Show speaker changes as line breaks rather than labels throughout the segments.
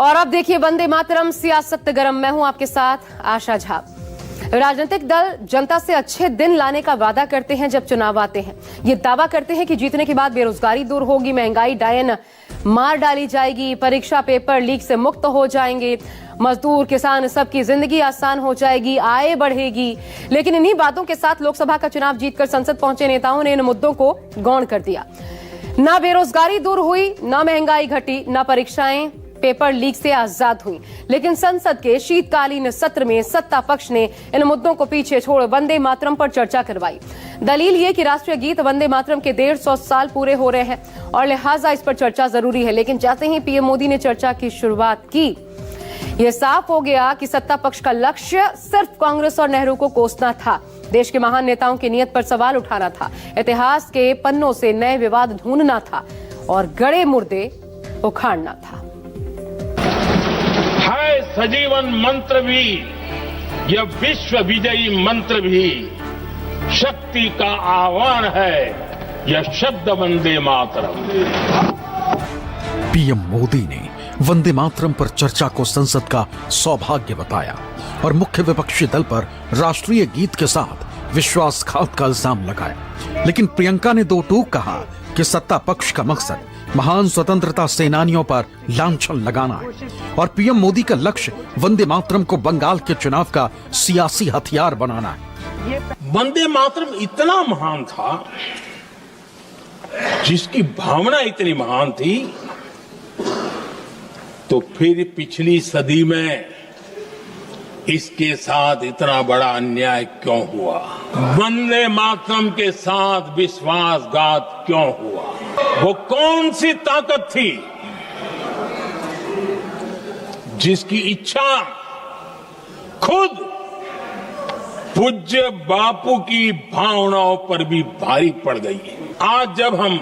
और अब देखिए वंदे मातरम, सियासत गरम। मैं हूं आपके साथ आशा झा। राजनीतिक दल जनता से अच्छे दिन लाने का वादा करते हैं जब चुनाव आते हैं। ये दावा करते हैं कि जीतने के बाद बेरोजगारी दूर होगी, महंगाई डायन मार डाली जाएगी, परीक्षा पेपर लीक से मुक्त हो जाएंगे, मजदूर किसान सबकी जिंदगी आसान हो जाएगी, आय बढ़ेगी। लेकिन इन्हीं बातों के साथ लोकसभा का चुनाव जीतकर संसद पहुंचे नेताओं ने इन मुद्दों को गौण कर दिया। ना बेरोजगारी दूर हुई, ना महंगाई घटी, ना परीक्षाएं पेपर लीक से आजाद हुई। लेकिन संसद के शीतकालीन सत्र में सत्ता पक्ष ने इन मुद्दों को पीछे छोड़ वंदे मातरम पर चर्चा करवाई। दलील ये कि राष्ट्रीय गीत वंदे मातरम के 150 साल पूरे हो रहे हैं और लिहाजा इस पर चर्चा जरूरी है। लेकिन जैसे ही पीएम मोदी ने चर्चा की शुरुआत की, यह साफ हो गया कि सत्ता पक्ष का लक्ष्य सिर्फ कांग्रेस और नेहरू को कोसना था। देश के महान नेताओं की नीयत पर सवाल उठाना था, इतिहास के पन्नों से नए विवाद ढूंढना था और गड़े मुर्दे उखाड़ना था।
है सजीवन मंत्र भी, यह विश्व विजयी मंत्र भी, शक्ति का आह्वान है यह शब्द वंदे मातरम।
पीएम मोदी ने वंदे मातरम पर चर्चा को संसद का सौभाग्य बताया और मुख्य विपक्षी दल पर राष्ट्रीय गीत के साथ विश्वासघात का इल्जाम लगाया। लेकिन प्रियंका ने दो टूक कहा कि सत्ता पक्ष का मकसद महान स्वतंत्रता सेनानियों पर लांछन लगाना है और पीएम मोदी का लक्ष्य वंदे मातरम को बंगाल के चुनाव का सियासी हथियार बनाना है।
वंदे मातरम इतना महान था, जिसकी भावना इतनी महान थी, तो फिर पिछली सदी में इसके साथ इतना बड़ा अन्याय क्यों हुआ? वंदे मातरम के साथ विश्वासघात क्यों हुआ? वो कौन सी ताकत थी जिसकी इच्छा खुद पूज्य बापू की भावनाओं पर भी भारी पड़ गई? आज जब हम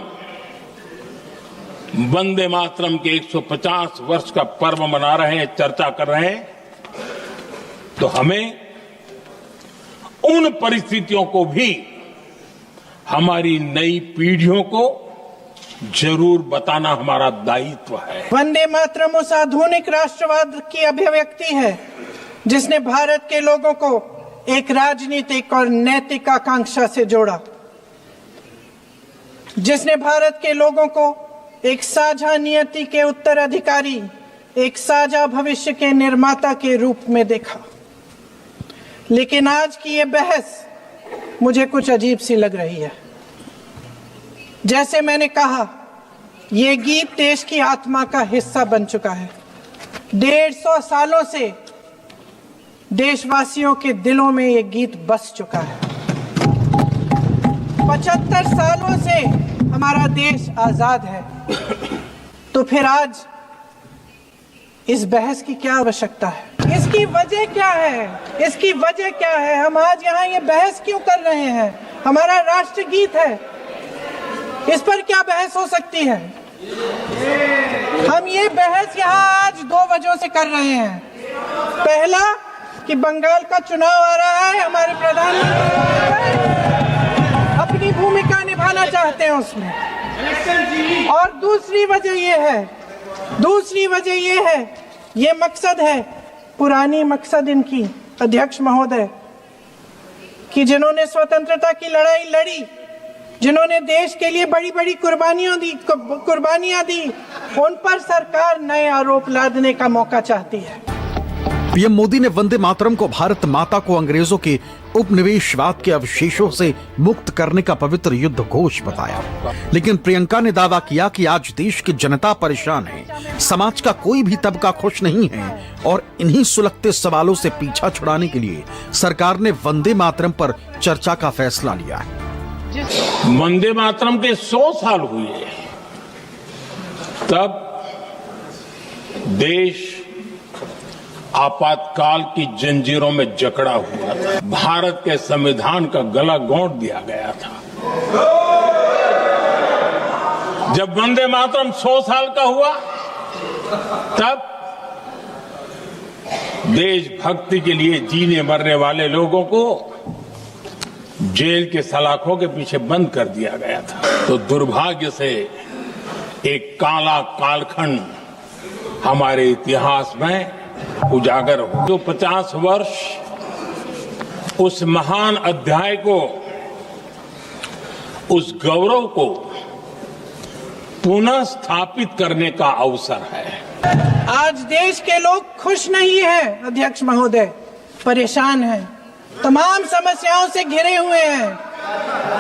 वंदे मातरम के 150 वर्ष का पर्व मना रहे हैं, चर्चा कर रहे हैं, तो हमें उन परिस्थितियों को भी हमारी नई पीढ़ियों को जरूर बताना हमारा दायित्व है।
वंदे मातरम उस आधुनिक राष्ट्रवाद की अभिव्यक्ति है जिसने भारत के लोगों को एक राजनीतिक और नैतिक आकांक्षा से जोड़ा, जिसने भारत के लोगों को एक साझा नियति के उत्तराधिकारी, एक साझा भविष्य के निर्माता के रूप में देखा। लेकिन आज की ये बहस मुझे कुछ अजीब सी लग रही है। जैसे मैंने कहा, ये गीत देश की आत्मा का हिस्सा बन चुका है। 150 सालों से देशवासियों के दिलों में ये गीत बस चुका है। 75 सालों से हमारा देश आजाद है। तो फिर आज इस बहस की क्या आवश्यकता है? इसकी वजह क्या है? इसकी वजह क्या है? हम आज यहाँ ये बहस क्यों कर रहे हैं? हमारा राष्ट्रगीत है, इस पर क्या बहस हो सकती है? हम ये बहस यहाँ आज दो वजहों से कर रहे हैं। पहला कि बंगाल का चुनाव आ रहा है, हमारे प्रधानमंत्री अपनी भूमिका निभाना चाहते हैं उसमें। और दूसरी वजह ये है, ये मकसद है, पुरानी मकसद इनकी अध्यक्ष महोदय, कि जिन्होंने स्वतंत्रता की लड़ाई लड़ी, जिन्होंने देश के लिए बड़ी बड़ी कुर्बानियां दी, उन पर सरकार नए आरोप लादने का मौका चाहती है।
पीएम मोदी ने वंदे मातरम को भारत माता को अंग्रेजों के उपनिवेशवाद के अवशेषों से मुक्त करने का पवित्र युद्ध घोष बताया। लेकिन प्रियंका ने दावा किया कि आज देश की जनता परेशान है, समाज का कोई भी तबका खुश नहीं है और इन्हीं सुलगते सवालों से पीछा छुड़ाने के लिए सरकार ने वंदे मातरम पर चर्चा का फैसला लिया है।
वंदे मातरम के 100 साल हुए, तब देश आपातकाल की जंजीरों में जकड़ा हुआ था। भारत के संविधान का गला घोंट दिया गया था। जब वंदे मातरम 100 साल का हुआ, तब देशभक्ति के लिए जीने मरने वाले लोगों को जेल के सलाखों के पीछे बंद कर दिया गया था। तो दुर्भाग्य से एक काला कालखंड हमारे इतिहास में उजागर हो। जो 50 वर्ष उस महान अध्याय को, उस गौरव को पुनः स्थापित करने का अवसर है।
आज देश के लोग खुश नहीं हैं, अध्यक्ष महोदय, परेशान हैं, तमाम समस्याओं से घिरे हुए हैं,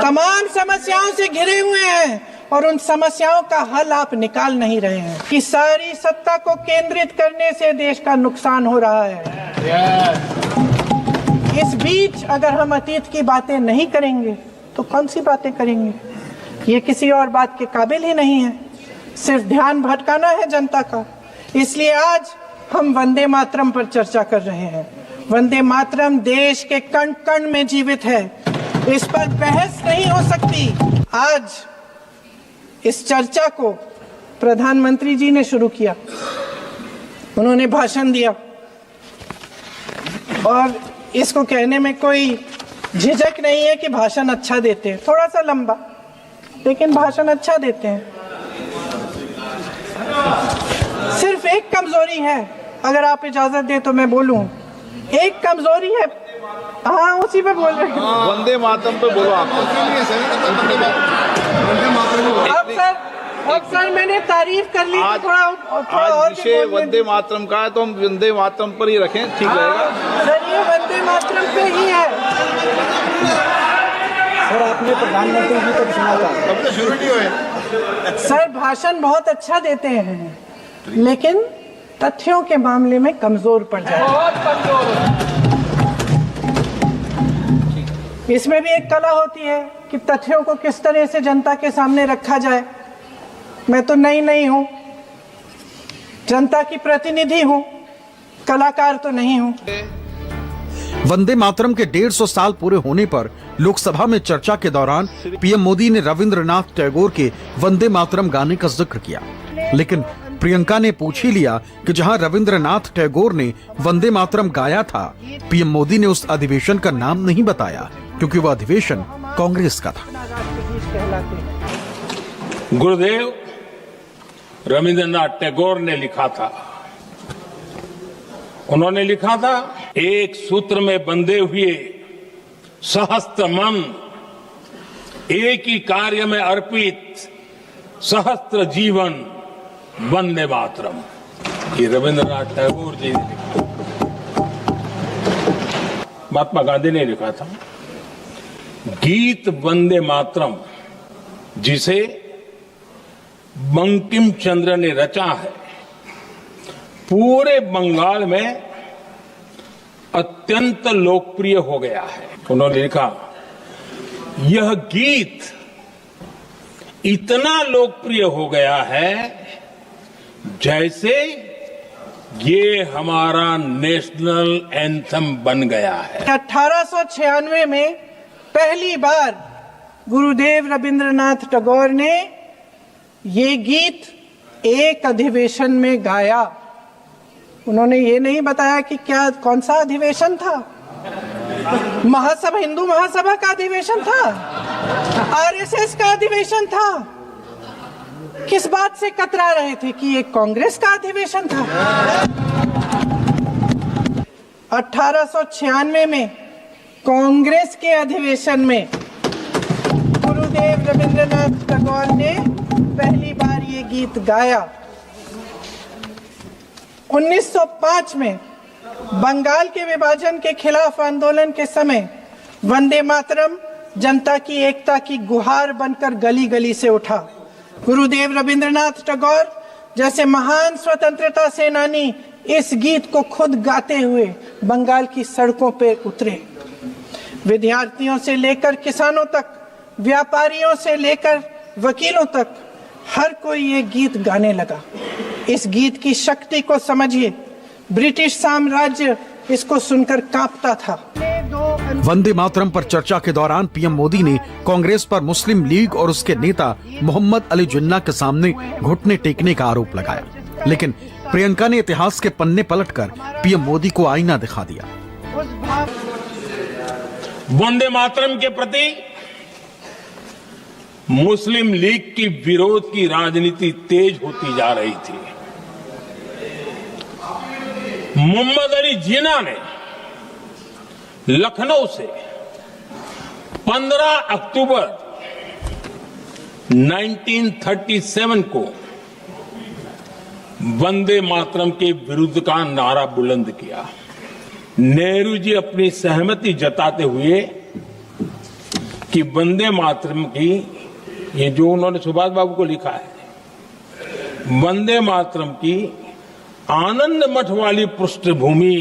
तमाम समस्याओं से घिरे हुए हैं और उन समस्याओं का हल आप निकाल नहीं रहे हैं कि सारी सत्ता को केंद्रित करने से देश का नुकसान हो रहा है। इस बीच अगर हम अतीत की बातें नहीं करेंगे तो कौन सी बातें करेंगे? ये किसी और बात के काबिल ही नहीं है, सिर्फ ध्यान भटकाना है जनता का। इसलिए आज हम वंदे मातरम पर चर्चा कर रहे हैं। वंदे मातरम देश के कण कण में जीवित है, इस पर बहस नहीं हो सकती। आज इस चर्चा को प्रधानमंत्री जी ने शुरू किया, उन्होंने भाषण दिया और इसको कहने में कोई झिझक नहीं है कि भाषण अच्छा देते हैं, थोड़ा सा लंबा लेकिन भाषण अच्छा देते हैं। सिर्फ एक कमजोरी है, अगर आप इजाजत दे तो मैं बोलूं, एक कमजोरी है। हाँ, उसी पे बोल रहे हैं।
वंदे मातरम पे बोलो आप।
अब सर मैंने तारीफ कर ली,
आज
थोड़ा
विषय वंदे मातरम का है तो हम वंदे मातरम पर ही रखें, ठीक रहेगा।
सर ये वंदे मातरम पे ही है।
सर आपने प्रधानमंत्री जी को सुना था,
तब तो शुरू नहीं हुए।
सर भाषण बहुत अच्छा देते हैं लेकिन तथ्यों के मामले में कमजोर पड़ जाते हैं। इसमें भी एक कला होती है कि तथ्यों को किस तरह से जनता के सामने रखा जाए। मैं तो नहीं हूं, जनता की प्रतिनिधि हूं, कलाकार तो नहीं हूं।
वंदे मातरम के 150 साल पूरे होने पर लोकसभा में चर्चा के दौरान पीएम मोदी ने रविंद्रनाथ टैगोर के वंदे मातरम गाने का जिक्र किया, लेकिन प्रियंका ने पूछ ही लिया कि जहां रविंद्रनाथ टैगोर ने वंदे मातरम गाया था, पीएम मोदी ने उस अधिवेशन का नाम नहीं बताया क्योंकि वह अधिवेशन कांग्रेस का था।
गुरुदेव रविंद्रनाथ टैगोर ने लिखा था, उन्होंने लिखा था, एक सूत्र में बंधे हुए सहस्त्र मन, एक ही कार्य में अर्पित सहस्त्र जीवन, वंदे मातरम। ये रविंद्रनाथ टैगोर जी ने लिखा, महात्मा गांधी ने लिखा था। गीत वंदे मातरम जिसे बंकिम चंद्र ने रचा है, पूरे बंगाल में अत्यंत लोकप्रिय हो गया है। उन्होंने लिखा, यह गीत इतना लोकप्रिय हो गया है जैसे ये हमारा नेशनल एंथम बन गया है।
1896 में पहली बार गुरुदेव रविंद्रनाथ टैगोर ने ये गीत एक अधिवेशन में गाया। उन्होंने ये नहीं बताया कि क्या कौन सा अधिवेशन था, महासभा, हिंदू महासभा का अधिवेशन था, आरएसएस का अधिवेशन था, किस बात से कतरा रहे थे कि ये कांग्रेस का अधिवेशन था। 1896 में कांग्रेस के अधिवेशन में गुरुदेव रविंद्रनाथ टैगोर ने पहली बार ये गीत गाया। 1905 में बंगाल के विभाजन के खिलाफ आंदोलन के समय वंदे मातरम जनता की एकता की गुहार बनकर गली गली से उठा। गुरुदेव रविंद्रनाथ टैगोर जैसे महान स्वतंत्रता सेनानी इस गीत को खुद गाते हुए बंगाल की सड़कों पर उतरे। विद्यार्थियों से लेकर किसानों तक, व्यापारियों से लेकर वकीलों तक, हर कोई ये गीत गाने लगा। इस गीत की शक्ति को समझिए, ब्रिटिश साम्राज्य इसको सुनकर कांपता था।
वंदे मातरम पर चर्चा के दौरान पीएम मोदी ने कांग्रेस पर मुस्लिम लीग और उसके नेता मोहम्मद अली जिन्ना के सामने घुटने टेकने का आरोप लगाया, लेकिन प्रियंका ने इतिहास के पन्ने पलटकर पीएम मोदी को आईना दिखा दिया।
वंदे मातरम के प्रति मुस्लिम लीग की विरोध की राजनीति तेज होती जा रही थी। मोहम्मद अली जिन्ना ने लखनऊ से 15 अक्टूबर 1937 को वंदे मातरम के विरुद्ध का नारा बुलंद किया। नेहरू जी अपनी सहमति जताते हुए कि वंदे मातरम की, ये जो उन्होंने सुभाष बाबू को लिखा है, वंदे मातरम की आनंद मठ वाली पृष्ठभूमि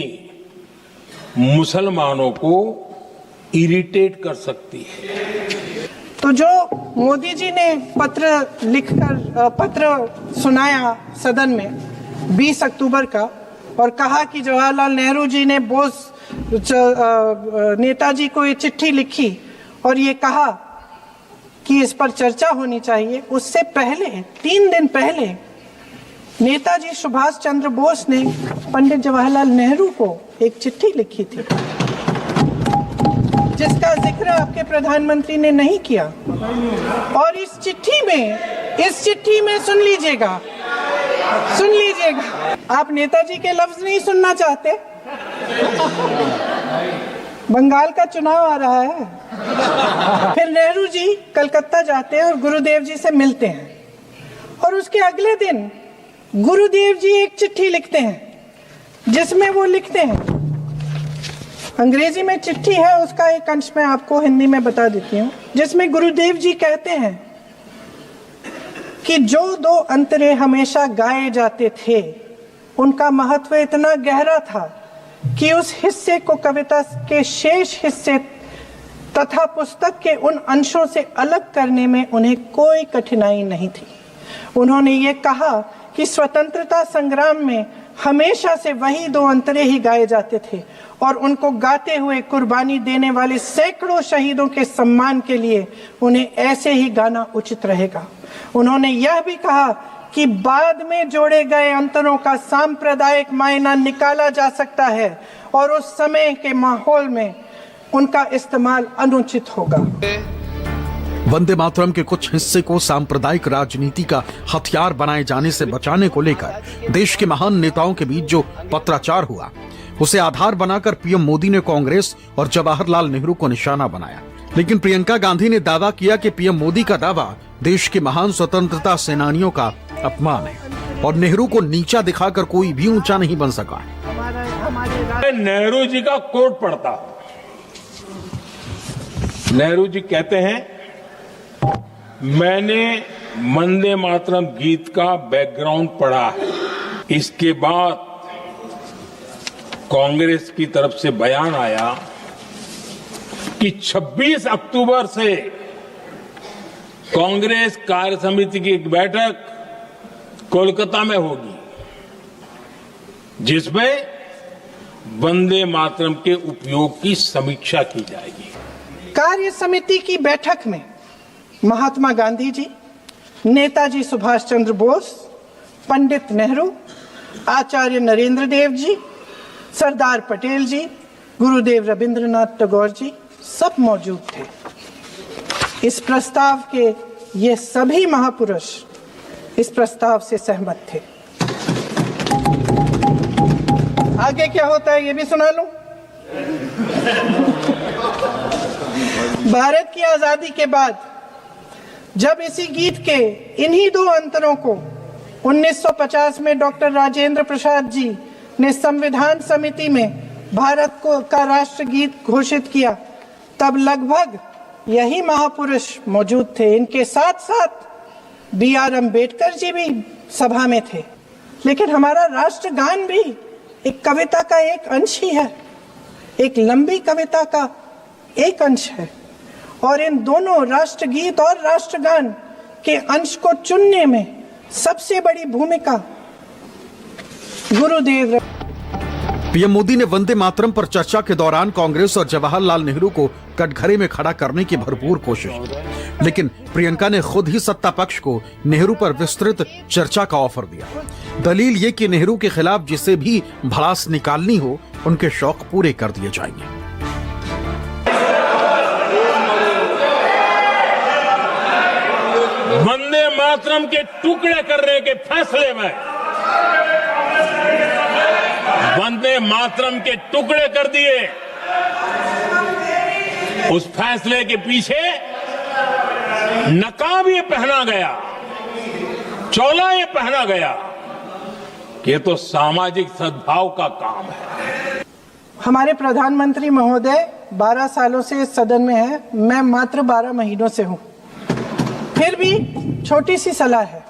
मुसलमानों को इरिटेट कर सकती है।
तो जो मोदी जी ने पत्र सुनाया सदन में 20 अक्टूबर का और कहा कि जवाहरलाल नेहरू जी ने बोस नेताजी को ये चिट्ठी लिखी और ये कहा कि इस पर चर्चा होनी चाहिए, उससे पहले 3 दिन पहले नेताजी सुभाष चंद्र बोस ने पंडित जवाहरलाल नेहरू को एक चिट्ठी लिखी थी जिसका जिक्र आपके प्रधानमंत्री ने नहीं किया। और इस चिट्ठी में सुन लीजिएगा, आप नेताजी के लफ्ज नहीं सुनना चाहते? बंगाल का चुनाव आ रहा है। फिर नेहरू जी कलकत्ता जाते हैं और गुरुदेव जी से मिलते हैं और उसके अगले दिन गुरुदेव जी एक चिट्ठी लिखते हैं जिसमें वो लिखते हैं, अंग्रेजी में चिट्ठी है, उसका एक अंश मैं आपको हिंदी में बता देती हूँ, जिसमें गुरुदेव जी कहते हैं कि जो 2 अंतरे हमेशा गाए जाते थे उनका महत्व इतना गहरा था कि उस हिस्से को कविता के शेष हिस्से तथा पुस्तक के उन अंशों से अलग करने में उन्हें कोई कठिनाई नहीं थी। उन्होंने ये कहा कि स्वतंत्रता संग्राम में हमेशा से वही 2 अंतरे ही गाए जाते थे और उनको गाते हुए कुर्बानी देने वाले सैकड़ों शहीदों के सम्मान के लिए उन्हें ऐसे ही गाना उचित रहेगा। उन्होंने यह भी कहा कि बाद में जोड़े गए अंतरों का सांप्रदायिक मायना निकाला जा सकता है और उस समय के माहौल में उनका इस्तेमाल अनुचित होगा।
वंदे मातरम के कुछ हिस्से को सांप्रदायिक राजनीति का हथियार बनाए जाने से बचाने को लेकर देश के महान नेताओं के बीच जो पत्राचार हुआ, उसे आधार बनाकर पीएम मोदी ने कांग्रेस और जवाहरलाल नेहरू को निशाना बनाया। लेकिन प्रियंका गांधी ने दावा किया कि पीएम मोदी का दावा देश के महान स्वतंत्रता सेनानियों का अपमान है और नेहरू को नीचा दिखाकर कोई भी ऊंचा नहीं बन सका।
नेहरू जी का कोट पढ़ता, नेहरू जी कहते हैं, मैंने वंदे मातरम गीत का बैकग्राउंड पढ़ा है। इसके बाद कांग्रेस की तरफ से बयान आया कि 26 अक्टूबर से कांग्रेस कार्य समिति की एक बैठक कोलकाता में होगी जिसमें वंदे मातरम के उपयोग की समीक्षा की जाएगी।
कार्य समिति की बैठक में महात्मा गांधी जी, नेताजी सुभाष चंद्र बोस, पंडित नेहरू, आचार्य नरेंद्र देव जी, सरदार पटेल जी, गुरुदेव रविंद्रनाथ टैगोर जी सब मौजूद थे। इस प्रस्ताव के ये सभी महापुरुष इस प्रस्ताव से सहमत थे। आगे क्या होता है ये भी सुना लूं। भारत की आजादी के बाद जब इसी गीत के इन्हीं 2 अंतरों को 1950 में डॉक्टर राजेंद्र प्रसाद जी ने संविधान समिति में भारत का राष्ट्रगीत घोषित किया, तब लगभग यही महापुरुष मौजूद थे। इनके साथ साथ BR अम्बेडकर जी भी सभा में थे। लेकिन हमारा राष्ट्रगान भी एक कविता का एक अंश ही है, एक लंबी कविता का एक अंश है और इन दोनों राष्ट्रगीत और राष्ट्रगान के अंश को चुनने में सबसे बड़ी भूमिका गुरुदेव।
पीएम मोदी ने वंदे मातरम पर चर्चा के दौरान कांग्रेस और जवाहरलाल नेहरू को कटघरे में खड़ा करने की भरपूर कोशिश की, लेकिन प्रियंका ने खुद ही सत्ता पक्ष को नेहरू पर विस्तृत चर्चा का ऑफर दिया। दलील ये कि नेहरू के खिलाफ जिसे भी भड़ास निकालनी हो उनके शौक पूरे कर दिए जाएंगे।
वंदे मातरम के टुकड़े करने के फैसले में वंदे मातरम के टुकड़े कर दिए। उस फैसले के पीछे नकाब ये पहना गया, चोला ये पहना गया कि ये तो सामाजिक सद्भाव का काम है।
हमारे प्रधानमंत्री महोदय 12 सालों से इस सदन में है, मैं मात्र 12 महीनों से हूं। फिर भी छोटी सी सलाह है।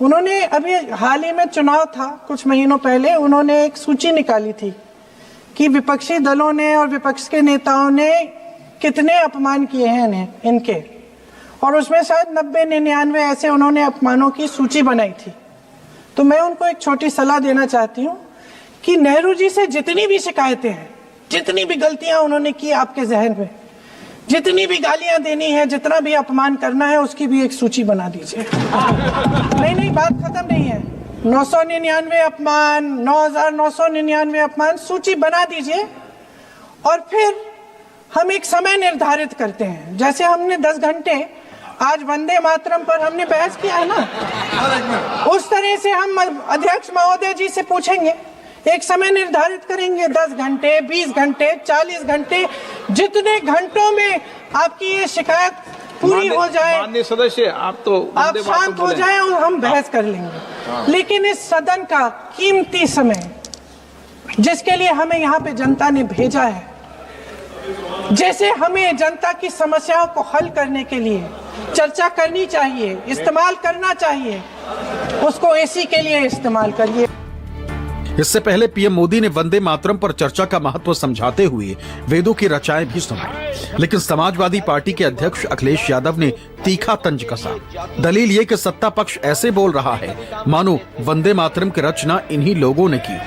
उन्होंने अभी हाल ही में चुनाव था, कुछ महीनों पहले उन्होंने एक सूची निकाली थी कि विपक्षी दलों ने और विपक्ष के नेताओं ने कितने अपमान किए हैं इनके, और उसमें शायद 90-99 ऐसे उन्होंने अपमानों की सूची बनाई थी। तो मैं उनको एक छोटी सलाह देना चाहती हूँ कि नेहरू जी से जितनी भी शिकायतें हैं, जितनी भी गलतियां उन्होंने की आपके जहन में, जितनी भी गालियां देनी है, जितना भी अपमान करना है, उसकी भी एक सूची बना दीजिए। नहीं, बात खत्म नहीं है। 999 अपमान, 9,999 अपमान, सूची बना दीजिए और फिर हम एक समय निर्धारित करते हैं। जैसे हमने 10 घंटे आज वंदे मातरम पर हमने बहस किया है ना, उस तरह से हम अध्यक्ष महोदय जी से पूछेंगे, एक समय निर्धारित करेंगे, 10 घंटे, 20 घंटे, 40 घंटे, जितने घंटों में आपकी ये शिकायत पूरी हो जाए,
माननीय सदस्य आप
शांत हो जाए और हम बहस कर लेंगे। लेकिन इस सदन का कीमती समय, जिसके लिए हमें यहाँ पे जनता ने भेजा है, जैसे हमें जनता की समस्याओं को हल करने के लिए चर्चा करनी चाहिए, इस्तेमाल करना चाहिए, उसको इसी के लिए इस्तेमाल करिए।
इससे पहले पीएम मोदी ने वंदे मातरम पर चर्चा का महत्व समझाते हुए वेदों की रचनाएं भी सुनाई, लेकिन समाजवादी पार्टी के अध्यक्ष अखिलेश यादव ने तीखा तंज कसा। दलील ये कि सत्ता पक्ष ऐसे बोल रहा है मानो वंदे मातरम की रचना इन्हीं लोगों ने की